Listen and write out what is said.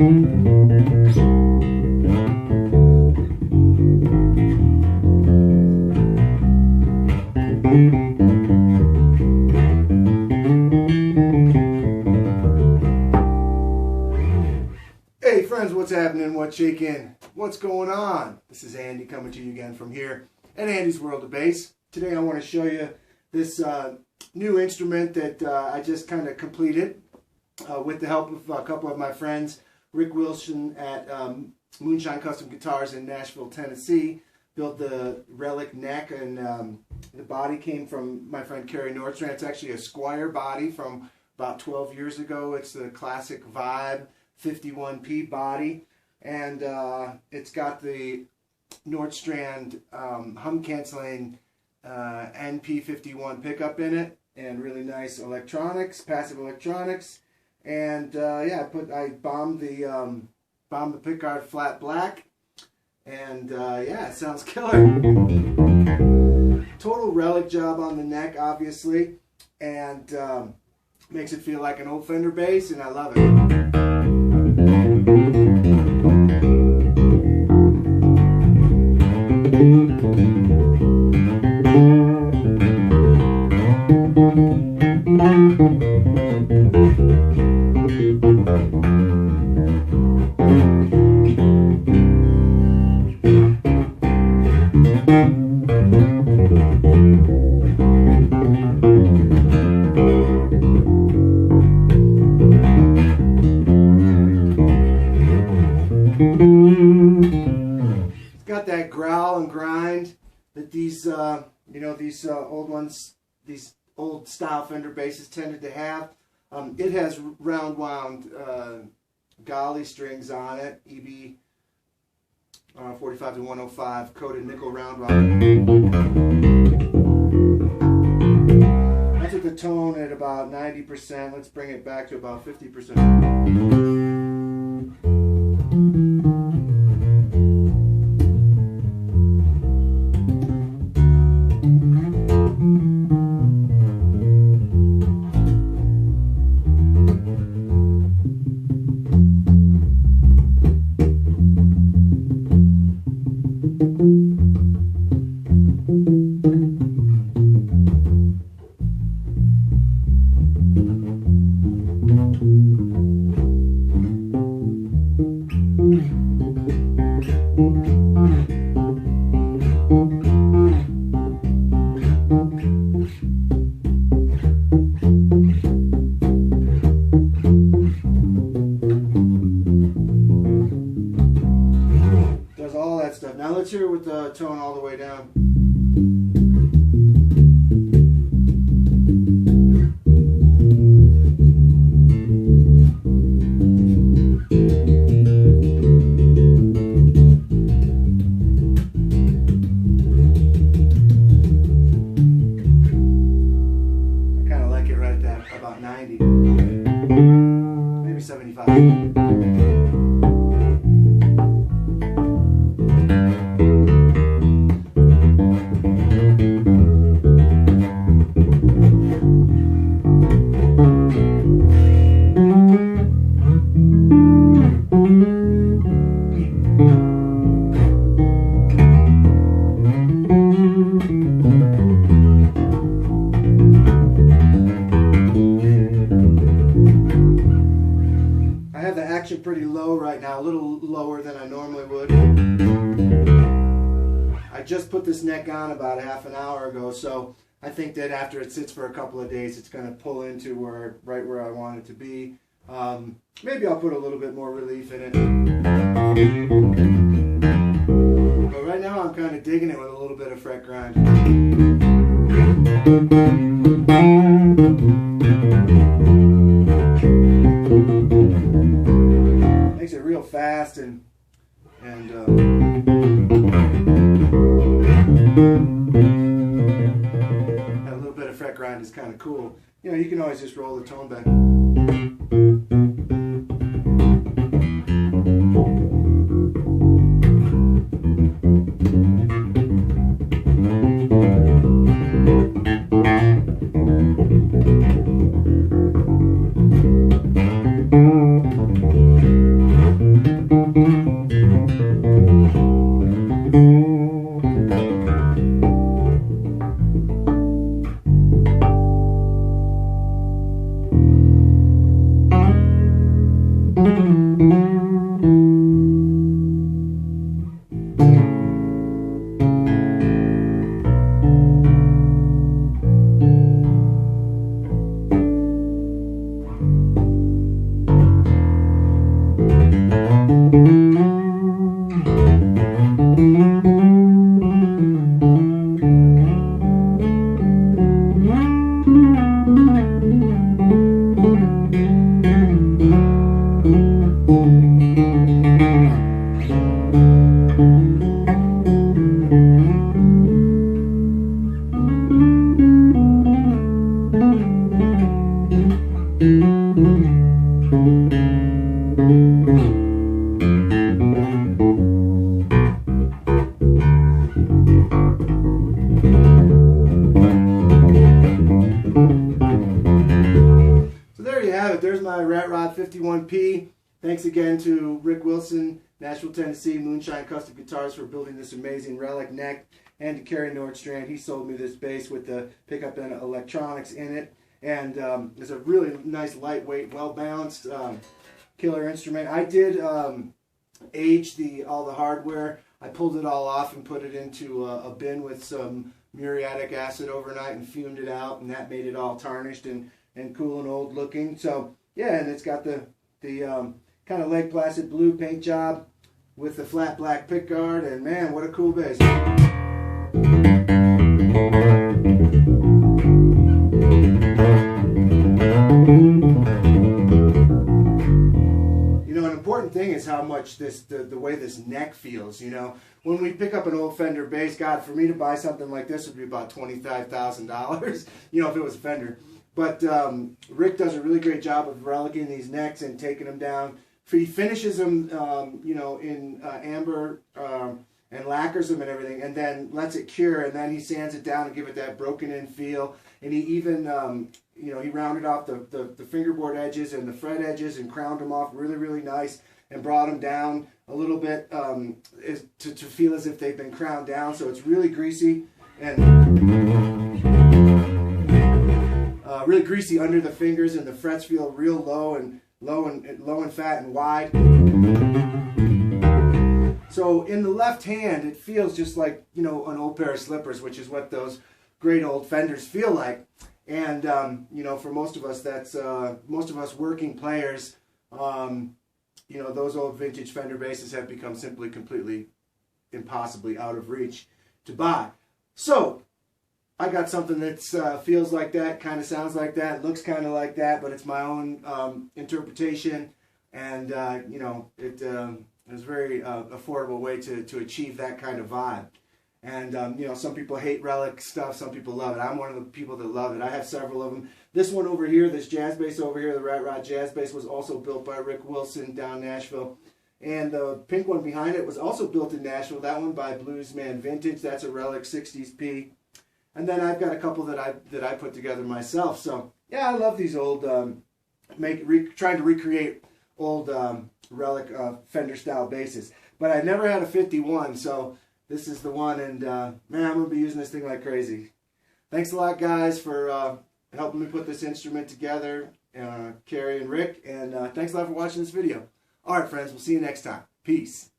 Hey friends, what's happening? What's shaking? What's going on? This is Andy coming to you again from here at Andy's World of Bass. Today I want to show you this new instrument that I just kind of completed with the help of a couple of my friends. Rick Wilson at Moonshine Custom Guitars in Nashville, Tennessee built the relic neck, and the body came from my friend Kerry Nordstrand. It's actually a Squire body from about 12 years ago. It's the classic Vibe 51P body, and it's got the Nordstrand hum canceling NP51 pickup in it, and really nice electronics, passive electronics. And yeah, I bombed the pickguard flat black, and yeah, it sounds killer. Total relic job on the neck, obviously, and makes it feel like an old Fender bass, and I love it. It's got that growl and grind that these, you know, these old ones, these old style Fender basses tended to have. It has round wound Galli strings on it, EB 45 to 105 coated nickel round wound. I took the tone at about 90%. Let's bring it back to about 50%. Does all that stuff. Now let's hear it with the tone all the way down. I kind of like it right at about 90, maybe 75. Pretty low right now, a little lower than I normally would. I just put this neck on about half an hour ago, so I think that after it sits for a couple of days, it's going to pull into right where I want it to be. Maybe I'll put a little bit more relief in it. But right now I'm kind of digging it with a little bit of fret grind. Makes it real fast, and a little bit of fret grind is kind of cool. You know, you can always just roll the tone back. There's my Ratrod 51P. Thanks again to Rick Wilson, Nashville, Tennessee, Moonshine Custom Guitars for building this amazing relic neck, and to Kerry Nordstrand. He sold me this bass with the pickup and electronics in it, and it's a really nice, lightweight, well-balanced, killer instrument. I did age all the hardware. I pulled it all off and put it into a bin with some muriatic acid overnight and fumed it out, and that made it all tarnished and cool and old looking. So yeah, and it's got the kind of Lake Placid blue paint job with the flat black pickguard, and man, what a cool bass. You know, an important thing is how much the way this neck feels. You know, when we pick up an old Fender bass, God, for me to buy something like this would be about $25,000, you know, if it was a Fender. But Rick does a really great job of relicing these necks and taking them down. He finishes them, you know, in amber and lacquers them and everything, and then lets it cure, and then he sands it down and give it that broken-in feel. And he even, you know, he rounded off the fingerboard edges and the fret edges and crowned them off really, really nice, and brought them down a little bit to feel as if they've been crowned down. So it's really greasy and really greasy under the fingers, and the frets feel real low and fat and wide. So in the left hand, it feels just like, you know, an old pair of slippers, which is what those great old Fenders feel like. And you know, for most of us, that's most of us working players. You know, those old vintage Fender basses have become simply, completely, impossibly out of reach to buy. So I got something that feels like that, kind of sounds like that, looks kind of like that, but it's my own interpretation, and you know, it is a very affordable way to achieve that kind of vibe. And you know, some people hate relic stuff, some people love it. I'm one of the people that love it. I have several of them. This one over here, this jazz bass over here, the Ratrod jazz bass, was also built by Rick Wilson down in Nashville. And the pink one behind it was also built in Nashville. That one by Bluesman Vintage. That's a relic 60s P. And then I've got a couple that I put together myself. So yeah, I love these old trying to recreate old relic Fender style basses. But I never had a 51, so this is the one, and man, I'm gonna be using this thing like crazy. Thanks a lot, guys, for helping me put this instrument together, Kerry and Rick, and thanks a lot for watching this video. All right, friends, we'll see you next time. Peace.